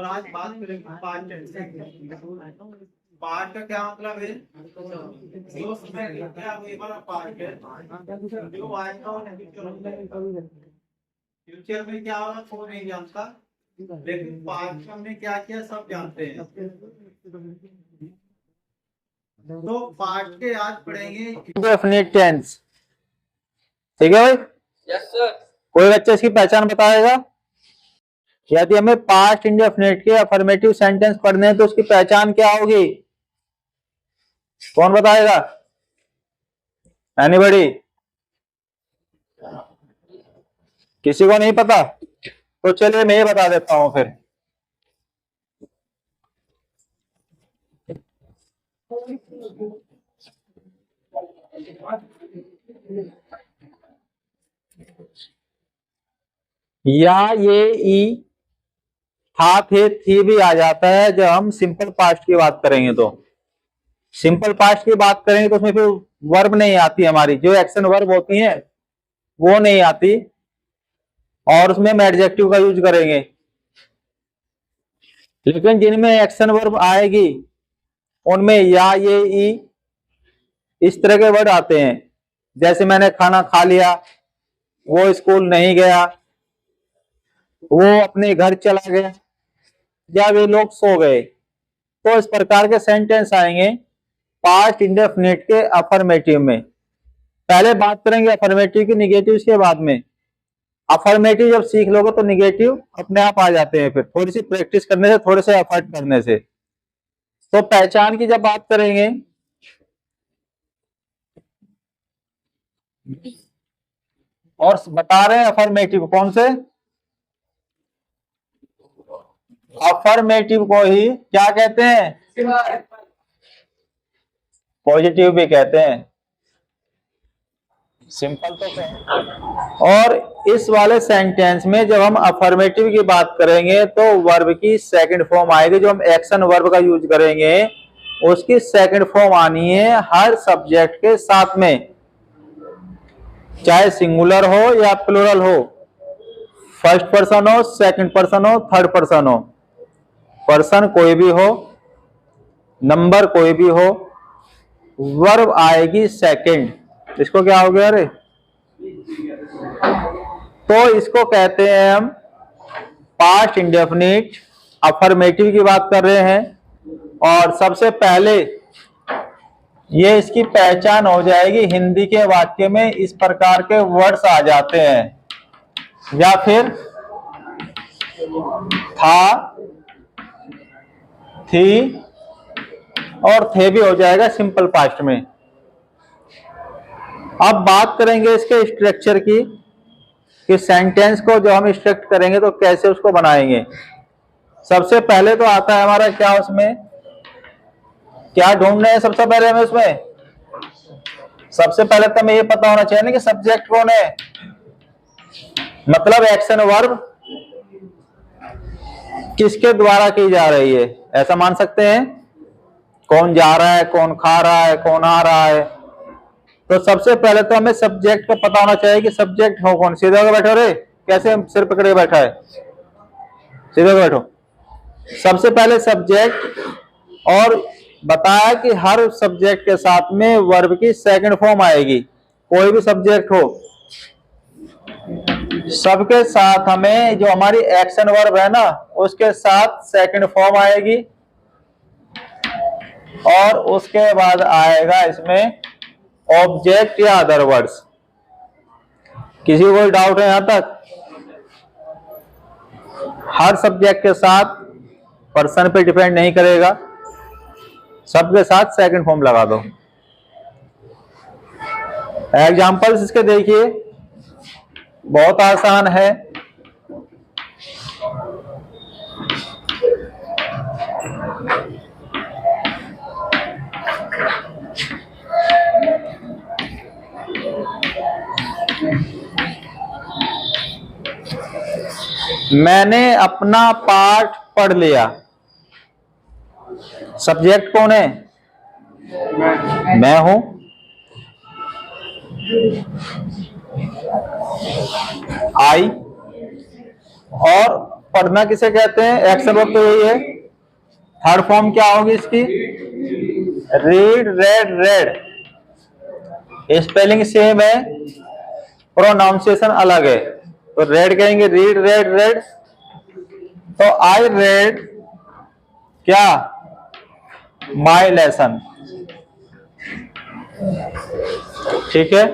और आज बात करेंगे पास्ट टेंस। पास्ट का क्या मतलब है? जो समय बीता वही हमारा पास्ट है। जो आएगा वो फ्यूचर। फ्यूचर में क्या होगा कोई नहीं जानता, लेकिन पास्ट में हमने क्या किया सब जानते हैं। तो पास्ट के आज पढ़ेंगे इंडेफिनिट टेंस। ठीक है भाई? Yes sir. कोई बच्चा इसकी पहचान बताएगा? यदि हमें पास्ट इंडेफिनिट के अफर्मेटिव सेंटेंस पढ़ने हैं तो उसकी पहचान क्या होगी? कौन बताएगा? एनीबॉडी? किसी को नहीं पता? तो चलिए मैं ये बता देता हूं फिर। या ये ई था थे थी भी आ जाता है जब हम सिंपल पास्ट की बात करेंगे। तो सिंपल पास्ट की बात करेंगे तो उसमें फिर वर्ब नहीं आती, हमारी जो एक्शन वर्ब होती हैं वो नहीं आती, और उसमें हम एडजेक्टिव का यूज करेंगे। लेकिन जिनमें एक्शन वर्ब आएगी उनमें या ये ई इस तरह के वर्ड आते हैं। जैसे मैंने खाना खा लिया, वो स्कूल नहीं गया, वो अपने घर चला गया, या वे लोग सो गए। तो इस प्रकार के सेंटेंस आएंगे पास्ट इंडेफिनिट के अफर्मेटिव में। पहले बात करेंगे अफर्मेटिव की, निगेटिव के बाद में। अफर्मेटिव जब सीख लोगे तो निगेटिव अपने आप आ जाते हैं, फिर थोड़ी सी प्रैक्टिस करने से, थोड़े से एफर्ट करने से। तो पहचान की जब बात करेंगे और बता रहे हैं अफर्मेटिव कौन से? अफर्मेटिव को ही क्या कहते हैं? पॉजिटिव भी कहते हैं। सिंपल तो कहें। और इस वाले सेंटेंस में जब हम अफर्मेटिव की बात करेंगे तो वर्ब की सेकंड फॉर्म आएगी। जो हम एक्शन वर्ब का यूज करेंगे उसकी सेकंड फॉर्म आनी है हर सब्जेक्ट के साथ में, चाहे सिंगुलर हो या प्लूरल हो, फर्स्ट पर्सन हो, सेकंड पर्सन हो, थर्ड पर्सन हो। पर्सन कोई भी हो, नंबर कोई भी हो, वर्ब आएगी सेकंड। इसको क्या हो गया रे? तो इसको कहते हैं हम पास्ट इंडेफिनिट। अफर्मेटिव की बात कर रहे हैं, और सबसे पहले ये इसकी पहचान हो जाएगी हिंदी के वाक्य में इस प्रकार के वर्ड्स आ जाते हैं, या फिर था, थी और थे भी हो जाएगा सिंपल पास्ट में। अब बात करेंगे इसके स्ट्रक्चर की, कि सेंटेंस को जो हम स्ट्रक्ट करेंगे तो कैसे उसको बनाएंगे। सबसे पहले तो आता है हमारा क्या, उसमें क्या ढूंढ रहे हैं सबसे पहले हमें? उसमें सबसे पहले तो हमें ये पता होना चाहिए ना कि सब्जेक्ट कौन है, मतलब एक्शन वर्ब किसके द्वारा की जा रही है। ऐसा मान सकते हैं कौन जा रहा है, कौन खा रहा है, कौन आ रहा है। तो सबसे पहले तो हमें सब्जेक्ट का पता होना चाहिए कि सब्जेक्ट हो कौन। सीधे होकर बैठो रे, कैसे सिर पकड़े बैठा है, सीधे होकर बैठो। सबसे पहले सब्जेक्ट, और बताया कि हर सब्जेक्ट के साथ में वर्ब की सेकंड फॉर्म आएगी। कोई भी सब्जेक्ट हो, सबके साथ हमें जो हमारी एक्शन वर्ब है ना उसके साथ सेकंड फॉर्म आएगी, और उसके बाद आएगा इसमें ऑब्जेक्ट या अदर वर्ड्स। किसी को कोई डाउट है यहां तक? हर सब्जेक्ट के साथ पर्सन पे डिपेंड नहीं करेगा, सबके साथ सेकंड फॉर्म लगा दो। एग्जांपल्स इसके देखिए, बहुत आसान है। मैंने अपना पाठ पढ़ लिया। सब्जेक्ट कौन है? मैं हूं। आई, और पढ़ना किसे कहते हैं? एक्शन वर्ब तो यही है। थर्ड फॉर्म क्या होगी इसकी? Read, red, red. Spelling same है, प्रोनाउंसिएशन अलग है। तो रेड कहेंगे, रीड, रेड, रेड। तो आई रेड क्या? माई लेसन। ठीक है।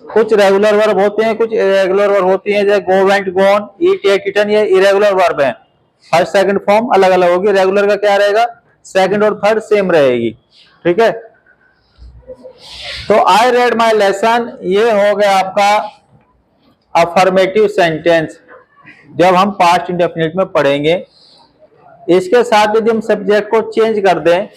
कुछ रेगुलर वर्ब होते हैं, कुछ इरेगुलर वर्ब होती हैं, जैसे गो, वेंट, गॉन, ईट, एट, ईटन, ये इरेगुलर वर्ब है। फर्स्ट सेकंड फॉर्म अलग अलग होगी। रेगुलर का क्या रहेगा? सेकंड और थर्ड सेम रहेगी। ठीक है। तो आई रेड माई लेसन, ये हो गया आपका अफर्मेटिव सेंटेंस, जब हम पास्ट इंडेफिनिट में पढ़ेंगे। इसके साथ यदि हम सब्जेक्ट को चेंज कर दें,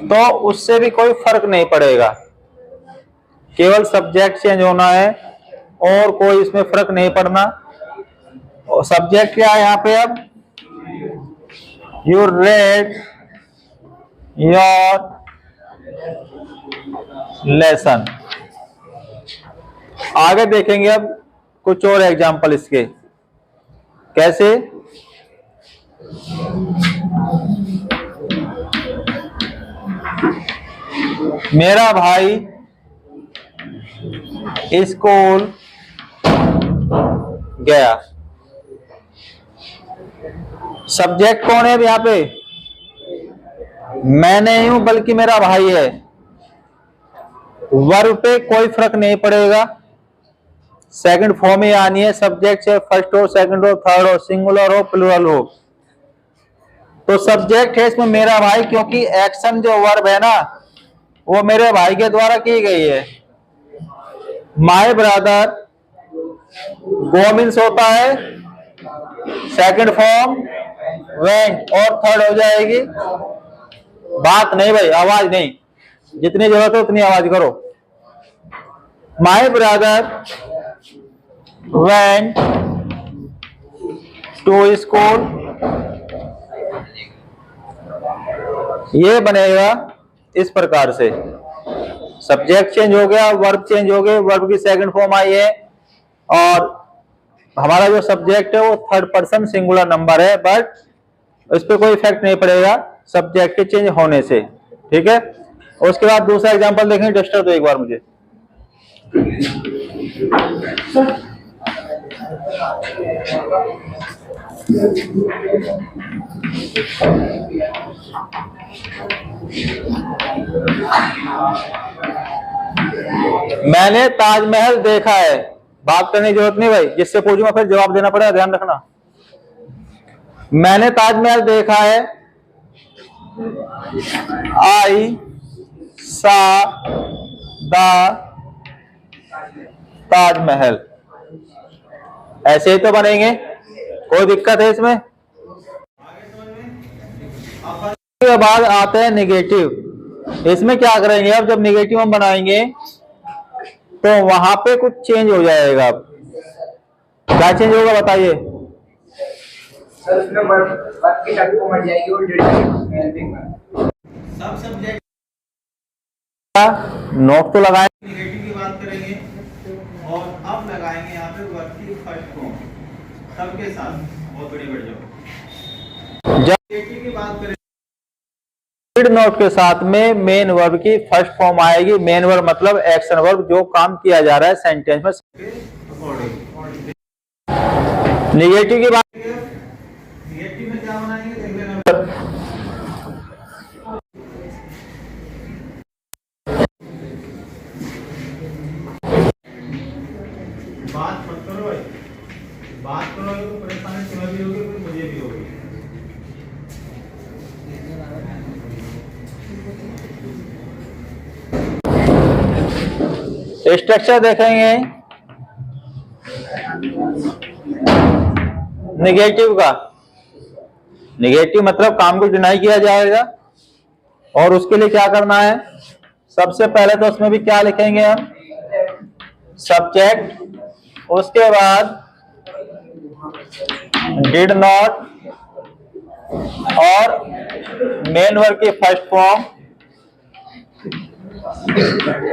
तो उससे भी कोई फर्क नहीं पड़ेगा, केवल सब्जेक्ट चेंज होना है और कोई इसमें फर्क नहीं पड़ना। और सब्जेक्ट क्या है यहां पे? अब यू रेड योर लेसन। आगे देखेंगे अब कुछ और एग्जाम्पल इसके। कैसे? मेरा भाई स्कूल गया। सब्जेक्ट कौन है यहां पे? मैं नहीं हूं, बल्कि मेरा भाई है। वर्ब पे कोई फर्क नहीं पड़ेगा, सेकंड फॉर्म ही आनी है। सब्जेक्ट से फर्स्ट हो, सेकंड हो, थर्ड हो, सिंगुलर हो, प्लूरल हो। तो सब्जेक्ट है इसमें मेरा भाई, क्योंकि एक्शन जो वर्ब है ना, वो मेरे भाई के द्वारा की गई है। माय ब्रदर, गो मीन्स होता है सेकंड फॉर्म वेंट, और थर्ड हो जाएगी। बात नहीं भाई, आवाज नहीं, जितनी जरूरत है उतनी आवाज करो। My brother went to school, ये बनेगा इस प्रकार से। सब्जेक्ट चेंज हो गया, वर्ब चेंज हो गए, वर्ब की सेकंड फॉर्म आई है, और हमारा जो सब्जेक्ट है वो थर्ड पर्सन सिंगुलर नंबर है, बट इस पे कोई इफेक्ट नहीं पड़ेगा सब्जेक्ट के चेंज होने से। ठीक है। उसके बाद दूसरा एग्जांपल देखें। डस्टर दो एक बार मुझे। मैंने ताजमहल देखा है। बात करने की जरूरत नहीं भाई, जिससे पूछूंगा फिर जवाब देना पड़ेगा, ध्यान रखना। मैंने ताजमहल देखा है। आई सा द ताजमहल। ऐसे ही तो बनेंगे, कोई दिक्कत है इसमें? के बाद आते हैं निगेटिव। इसमें क्या करेंगे? अब जब निगेटिव हम बनाएंगे तो वहां पे कुछ चेंज हो जाएगा। अब क्या चेंज होगा बताइए? सर उसमें वर्ब की टाइप को मर जाएगी और सब सब्जेक्ट नोट तो लगाए। निगेटिव की बात करेंगे और अब लगाएंगे यहाँ पे वर्ब की फर्स्ट फॉर्म सबके साथ। बहुत बड़ी बढ़ जाओ। जब निगेटिव की बात करें, नोट के साथ में मेन वर्ब की फर्स्ट फॉर्म आएगी। मेन वर्ब मतलब एक्शन वर्ब, जो काम किया जा रहा है सेंटेंस में। निगेटिव की बात, निगेटिव में क्या बनाएंगे देख लेना। बात मत करो भाई, बात करोगे तो परेशानी तुम्हें भी होगी, फिर मुझे भी होगी। स्ट्रक्चर देखेंगे निगेटिव का। निगेटिव मतलब काम को डिनाई किया जाएगा, और उसके लिए क्या करना है? सबसे पहले तो उसमें भी क्या लिखेंगे हम? सब्जेक्ट, उसके बाद डिड नॉट, और मेन वर्ब की फर्स्ट फॉर्म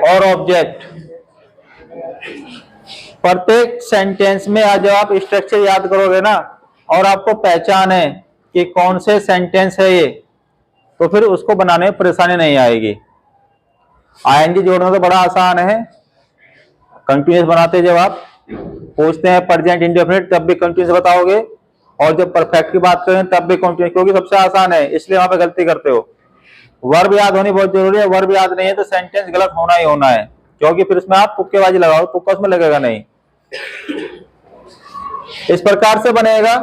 और ऑब्जेक्ट। प्रत्येक सेंटेंस में आज जब आप स्ट्रक्चर याद करोगे ना और आपको पहचान है कि कौन से सेंटेंस है ये, तो फिर उसको बनाने में परेशानी नहीं आएगी। आईएनजी जोड़ना तो बड़ा आसान है। कंटिन्यूअस बनाते जब आप पूछते हैं प्रेजेंट इंडेफिनिट तब भी कंटिन्यूअस बताओगे, और जब परफेक्ट की बात करें तब भी कंटिन्यूअस, क्योंकि सबसे आसान है, इसलिए वहां पे गलती करते हो। वर्ब याद होनी बहुत जरूरी है। वर्ब याद नहीं है तो सेंटेंस गलत होना ही होना है, क्योंकि फिर उसमें आप तुक्केबाजी लगाओ, तुक्का उसमें लगेगा नहीं। इस प्रकार से बनेगा।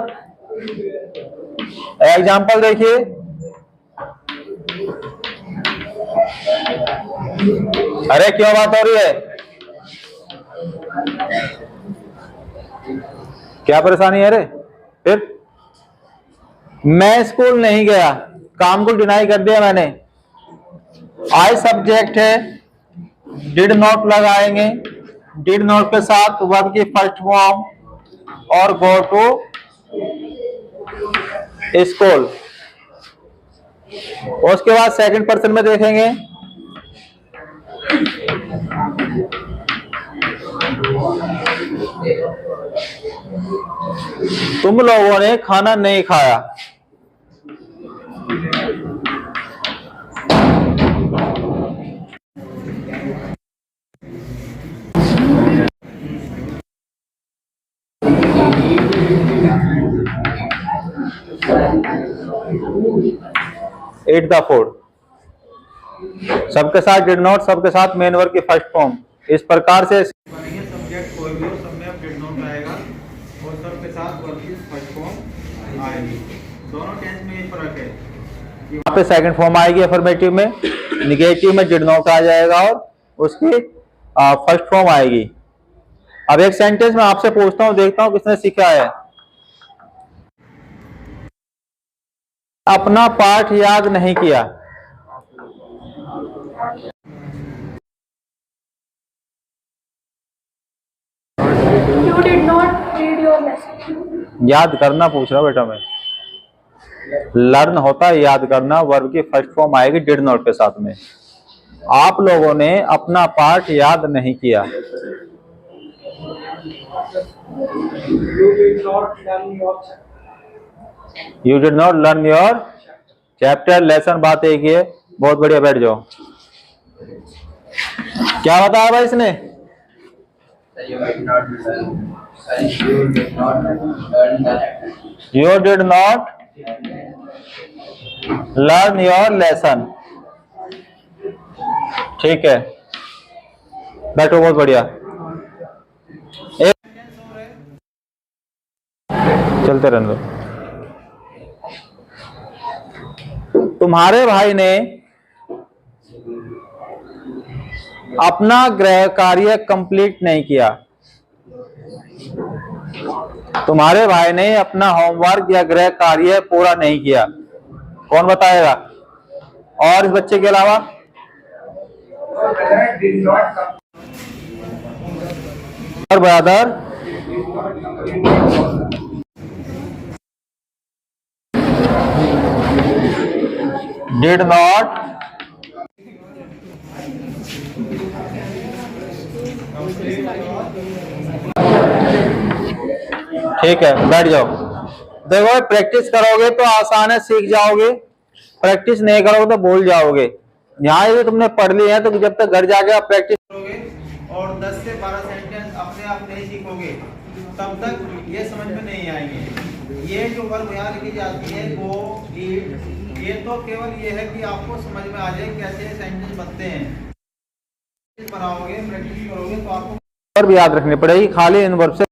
एग्जाम्पल देखिए, अरे क्यों बात हो रही है, क्या परेशानी है? अरे फिर मैं स्कूल नहीं गया, काम को डिनाई कर दिया मैंने। आई सब्जेक्ट है, डिड नॉट लगाएंगे, डिड नॉट के साथ वर्ब की फर्स्ट फॉर्म और गो टू स्कूल। उसके बाद सेकंड पर्सन में देखेंगे, तुम लोगों ने खाना नहीं खाया। एट द फूड, सबके साथ डिड नॉट, सबके साथ मेन वर्ब की फर्स्ट फॉर्म। इस प्रकार से सब्जेक्ट कोई भी हो, सब में डिड नॉट आएगा और सबके साथ वर्ब की फर्स्ट फॉर्म आएगी। दोनों टेंस में ये फर्क है। यहाँ पे सेकंड फॉर्म आएगी अफर्मेटिव में, निगेटिव में डिड नॉट आ जाएगा और उसकी फर्स्ट फॉर्म आएगी। अब एक सेंटेंस में आपसे पूछता हूँ, देखता हूँ किसने सीखा है। अपना पाठ याद नहीं किया। You did not read your lesson. याद करना पूछ रहा हूं बेटा मैं। लर्न होता है याद करना, वर्ब की फर्स्ट फॉर्म आएगी डिड नॉट के साथ में। आप लोगों ने अपना पाठ याद नहीं किया। You did not learn your chapter, lesson, बात एक ही है। बहुत बढ़िया, बैठ जाओ। क्या बताया भाई इसने? You did not learn the letter. You did not learn your lesson. ठीक है, बैठो, बहुत बढ़िया। चलते रहने दो। तुम्हारे भाई ने अपना गृह कार्य कंप्लीट नहीं किया। तुम्हारे भाई ने अपना होमवर्क या गृह कार्य पूरा नहीं किया। कौन बताएगा? और इस बच्चे के अलावा और ब्रदर डिड नॉट ठीक है, बैठ जाओ। देखो, प्रैक्टिस करोगे तो आसान है, सीख जाओगे। प्रैक्टिस नहीं करोगे तो भूल जाओगे। यहाँ भी तुमने पढ़ ली है तो जब तक घर जाके आप प्रैक्टिस करोगे और 10 से 12 सेंटेंस अपने आप नहीं सीखोगे तब तक ये समझ में नहीं आएंगे। ये जो वर्ब यहाँ लिखी जाती है वो ये तो केवल ये है कि आपको समझ में आ जाए कैसे सेंटेंस बनते हैं। बनाओगे, प्रैक्टिस करोगे तो आपको वर्ब याद रखनी पड़ेगी, खाली इन वर्ब से